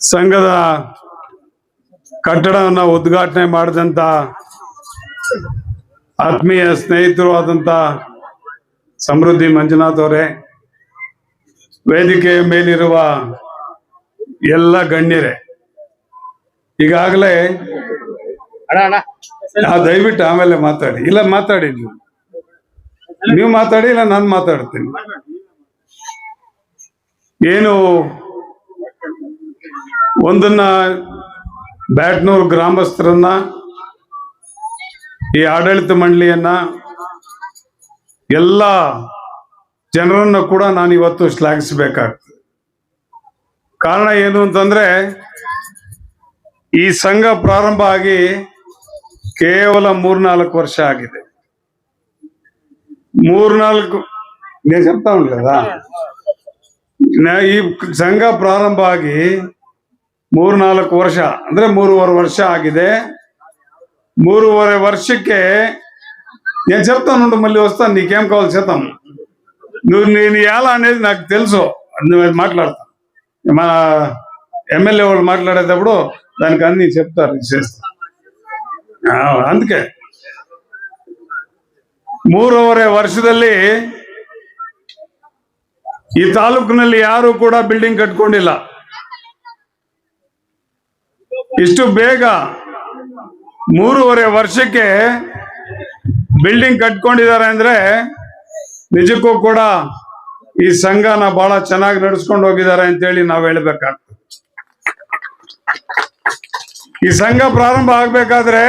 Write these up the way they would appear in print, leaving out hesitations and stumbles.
ಸಂಘದ ಕಟ್ಟಡವನ್ನು ಉದ್ಘಾಟನೆ ಮಾಡಿದಂತ ಆತ್ಮೀಯ ಸ್ನೇಹಿತರು ಆದಂತ ಸಮೃದ್ಧಿ ಮಂಜುನಾಥ್ ಅವರೇ, ವೇದಿಕೆ ಮೇಲಿರುವ ಎಲ್ಲ ಗಣ್ಯರೇ, ಈಗಾಗಲೇ ದಯವಿಟ್ಟು ಆಮೇಲೆ ಮಾತಾಡಿ, ಇಲ್ಲ ಮಾತಾಡಿ, ನೀವು ಮಾತಾಡಿ, ಇಲ್ಲ ನಾನು ಮಾತಾಡ್ತೀನಿ. ಏನು ಒಂದನ್ನ ಬ್ಯಾಟ್ನೂರು ಗ್ರಾಮಸ್ಥರನ್ನ, ಈ ಆಡಳಿತ ಮಂಡಳಿಯನ್ನ, ಎಲ್ಲ ಜನರನ್ನು ಕೂಡ ನಾನು ಇವತ್ತು ಶ್ಲಾಘಿಸಬೇಕಾಗ್ತದೆ. ಕಾರಣ ಏನು ಅಂತಂದ್ರೆ, ಈ ಸಂಘ ಪ್ರಾರಂಭ ಆಗಿ ಕೇವಲ 3-4 ವರ್ಷ ಆಗಿದೆ. 3-4 నేను చెప్తా ఉండలేదా, ಈ ಸಂಘ ಪ್ರಾರಂಭ ಆಗಿ 3-4 ವರ್ಷ ಅಂದ್ರೆ 3.5 ವರ್ಷ ఆಗಿದೆ. 3.5 ವರ್ಷಕ್ಕೆ నేను చెప్తాను, మళ్ళీ వస్తాను, నీకేం కావాలి చేద్దాం. నేను ఎలా అనేది నాకు తెలుసు, నువ్వు మాట్లాడతాను. మన ఎమ్మెల్యే వాళ్ళు మాట్లాడేటప్పుడు దానికి అన్ని చెప్తారు, చేస్తాను. అందుకే 3.5 ವರ್ಷದಲ್ಲಿ ಈ ತಾಲೂಕಿನಲ್ಲಿ ಯಾರು ಕೂಡ ಬಿಲ್ಡಿಂಗ್ ಕಟ್ಕೊಂಡಿಲ್ಲ. ಇಷ್ಟು ಬೇಗ 3.5 ವರ್ಷಕ್ಕೆ ಬಿಲ್ಡಿಂಗ್ ಕಟ್ಕೊಂಡಿದ್ದಾರೆ ಅಂದ್ರೆ ನಿಜಕ್ಕೂ ಕೂಡ ಈ ಸಂಘನ ಬಹಳ ಚೆನ್ನಾಗಿ ನಡೆಸ್ಕೊಂಡು ಹೋಗಿದ್ದಾರೆ ಅಂತೇಳಿ ನಾವು ಹೇಳ್ಬೇಕಾಗ್ತದೆ. ಈ ಸಂಘ ಪ್ರಾರಂಭ ಆಗ್ಬೇಕಾದ್ರೆ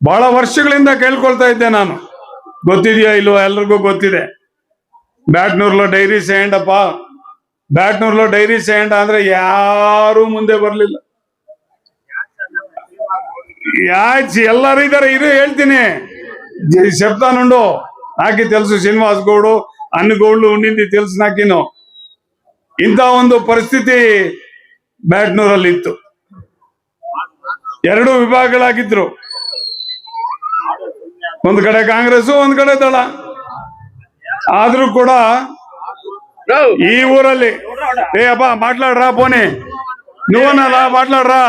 ಬಹಳ ವರ್ಷಗಳಿಂದ ಕೇಳ್ಕೊಳ್ತಾ ಇದ್ದೆ ನಾನು, ಗೊತ್ತಿದೆಯಾ ಇಲ್ವೋ ಎಲ್ರಿಗೂ ಗೊತ್ತಿದೆ. ಬ್ಯಾಟ್ನೂರ್లో ಡೈರಿ ಸೇಂಡಪ್ಪ, ಬ್ಯಾಟ್ನೂರ್లో ಡೈರಿ ಸೇಂಡ ಅಂದ್ರೆ ಯಾರು ಮುಂದೆ ಬರ್ಲಿಲ್ಲ. ಯಾಚಿ ಎಲ್ಲರೂ ಇದಾರೆ, ಇದು ಹೇಳ್ತೀನಿ, చెప్తానుండు. నాకే తెలుసు, శ్రీనివాస్ గౌడు, అన్ని గౌడ్లు ఉండింది తెలుసు నాకేನು. ಇಂಥ ಒಂದು ಪರಿಸ್ಥಿತಿ ಬ್ಯಾಟ್ನೂರಲ್ಲಿ ಇತ್ತು. 2 ವಿಭಾಗಗಳಾಗಿದ್ರು, ಒಂದು ಕಡೆ ಕಾಂಗ್ರೆಸ್, ಒಂದು ಕಡೆ ದಳ. ಆದ್ರೂ ಕೂಡ ಈ ಊರಲ್ಲಿ ಏ ಅಪ್ಪ మాట్లాడరా, పోనీ నువ్వన్నా మాట్లాడరా,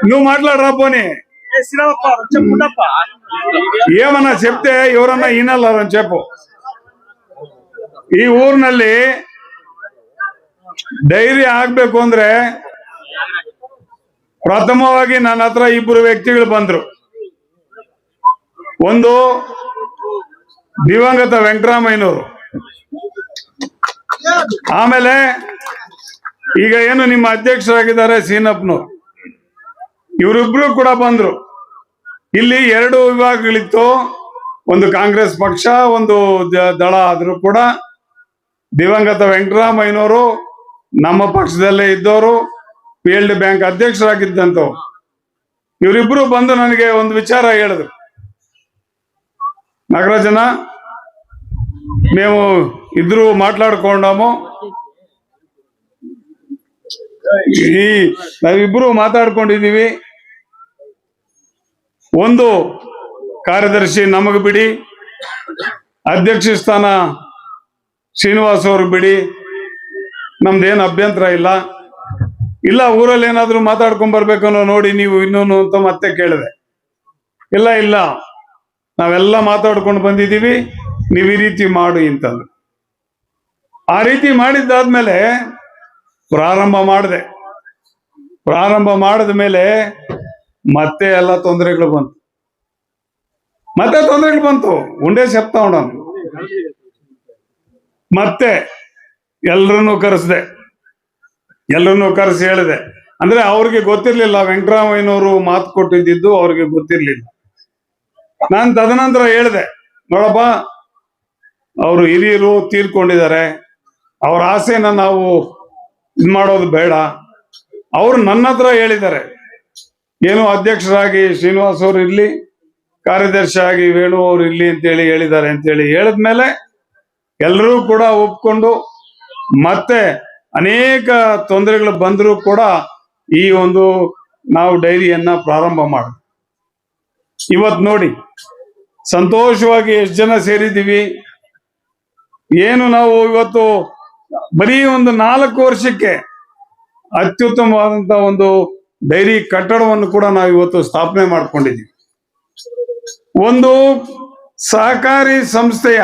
నువ్వు మాట్లాడరా, పోనీ ఏమన్నా చెప్తే ఎవరన్నా ఈనల్లారని చెప్పు. ಈ ಊರಿನಲ್ಲಿ ಡೈರಿ ಆಗ್ಬೇಕು ಅಂದ್ರೆ ಪ್ರಥಮವಾಗಿ ನನ್ನ ಹತ್ರ 2 ವ್ಯಕ್ತಿಗಳು ಬಂದ್ರು. ಒಂದು ದಿವಂಗತ ವೆಂಕಟರಾಮಯ್ಯನವರು, ಆಮೇಲೆ ಈಗ ಏನು ನಿಮ್ಮ ಅಧ್ಯಕ್ಷರಾಗಿದ್ದಾರೆ ಸೀನಪ್ಪನವರು, ಇವರಿಬ್ರು ಕೂಡ ಬಂದ್ರು. ಇಲ್ಲಿ 2 ವಿಭಾಗಗಳಿತ್ತು, ಒಂದು ಕಾಂಗ್ರೆಸ್ ಪಕ್ಷ, ಒಂದು ದಳ. ಆದ್ರೂ ಕೂಡ ದಿವಂಗತ ವೆಂಕಟರಾಮಯ್ಯನವರು ನಮ್ಮ ಪಕ್ಷದಲ್ಲೇ ಇದ್ದವರು, PLD ಬ್ಯಾಂಕ್ ಅಧ್ಯಕ್ಷರಾಗಿದ್ದಂಥವ್ರು. ಇವರಿಬ್ರು ಬಂದು ನನಗೆ ಒಂದು ವಿಚಾರ ಹೇಳಿದ್ರು, నాగరాజన మేము ఇద్దరు మాట్లాడుకున్నాము, ನಾವಿಬ್ರು ಮಾತಾಡ್ಕೊಂಡಿದೀವಿ, ಒಂದು ಕಾರ್ಯದರ್ಶಿ ನಮಗೆ ಬಿಡಿ, ಅಧ್ಯಕ್ಷ ಸ್ಥಾನ ಶ್ರೀನಿವಾಸ್ ಅವ್ರಿಗೆ ಬಿಡಿ, ನಮ್ದೇನು ಅಭ್ಯಂತರ ಇಲ್ಲ. ಇಲ್ಲ ಊರಲ್ಲಿ ಏನಾದ್ರು ಮಾತಾಡ್ಕೊಂಡ್ ಬರ್ಬೇಕನ್ನೋ ನೋಡಿ ನೀವು ಇನ್ನೂನು ಅಂತ ಮತ್ತೆ ಕೇಳಿದೆ. ಇಲ್ಲ ಇಲ್ಲ, ನಾವೆಲ್ಲ ಮಾತಾಡ್ಕೊಂಡು ಬಂದಿದ್ದೀವಿ, ನೀವು ಈ ರೀತಿ ಮಾಡು ಅಂತಂದ್ರು. ಆ ರೀತಿ ಮಾಡಿದ್ದಾದ್ಮೇಲೆ ಪ್ರಾರಂಭ ಮಾಡಿದ ಮೇಲೆ ಮತ್ತೆ ಎಲ್ಲ ತೊಂದರೆಗಳು ಬಂತು. ಉಂಡೆ ಚೆಪ್ತಾ ಉಂಡನು. ಮತ್ತೆ ಎಲ್ಲರನ್ನೂ ಕರೆಸಿ ಹೇಳಿದೆ. ಅಂದ್ರೆ ಅವ್ರಿಗೆ ಗೊತ್ತಿರ್ಲಿಲ್ಲ, ವೆಂಕಟರಾಮಯ್ಯನವರು ಮಾತು ಕೊಟ್ಟಿದ್ದು ಅವ್ರಿಗೆ ಗೊತ್ತಿರ್ಲಿಲ್ಲ. ನಾನು ತದನಂತರ ಹೇಳಿದೆ, ನೋಡಪ್ಪ, ಅವರು ಹಿರಿಯರು ತೀರ್ಕೊಂಡಿದ್ದಾರೆ, ಅವ್ರ ಆಸೆನ ನಾವು ಇದು ಮಾಡೋದು ಬೇಡ. ಅವರು ನನ್ನ ಹತ್ರ ಹೇಳಿದ್ದಾರೆ, ಏನು ಅಧ್ಯಕ್ಷರಾಗಿ ಶ್ರೀನಿವಾಸ್ ಅವರು ಇರ್ಲಿ, ಕಾರ್ಯದರ್ಶಿ ಆಗಿ ವೇಣು ಅವರು ಇರ್ಲಿ ಅಂತೇಳಿ ಹೇಳಿದ್ದಾರೆ. ಅಂತೇಳಿ ಹೇಳಿದ್ಮೇಲೆ ಎಲ್ಲರೂ ಕೂಡ ಒಪ್ಕೊಂಡು, ಮತ್ತೆ ಅನೇಕ ತೊಂದರೆಗಳು ಬಂದರೂ ಕೂಡ ಈ ಒಂದು ನಾವು ಡೈರಿಯನ್ನ ಪ್ರಾರಂಭ ಮಾಡಿದ್ವಿ. ಇವತ್ತು ನೋಡಿ ಸಂತೋಷವಾಗಿ ಎಷ್ಟು ಜನ ಸೇರಿದ್ದೀವಿ. ಏನು ನಾವು ಇವತ್ತು ಬರೀ ಒಂದು 4 ವರ್ಷಕ್ಕೆ ಅತ್ಯುತ್ತಮವಾದಂತ ಒಂದು ಡೈರಿ ಕಟ್ಟಡವನ್ನು ಕೂಡ ನಾವು ಇವತ್ತು ಸ್ಥಾಪನೆ ಮಾಡ್ಕೊಂಡಿದ್ದೀವಿ. ಒಂದು ಸಹಕಾರಿ ಸಂಸ್ಥೆಯ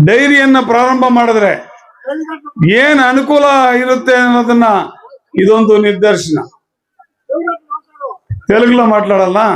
ಡೈರಿಯನ್ನ ಪ್ರಾರಂಭ ಮಾಡಿದ್ರೆ ಏನ್ ಅನುಕೂಲ ಇರುತ್ತೆ ಅನ್ನೋದನ್ನ ಇದೊಂದು ನಿದರ್ಶನ. తెలుగులో మాట్లాడాలా?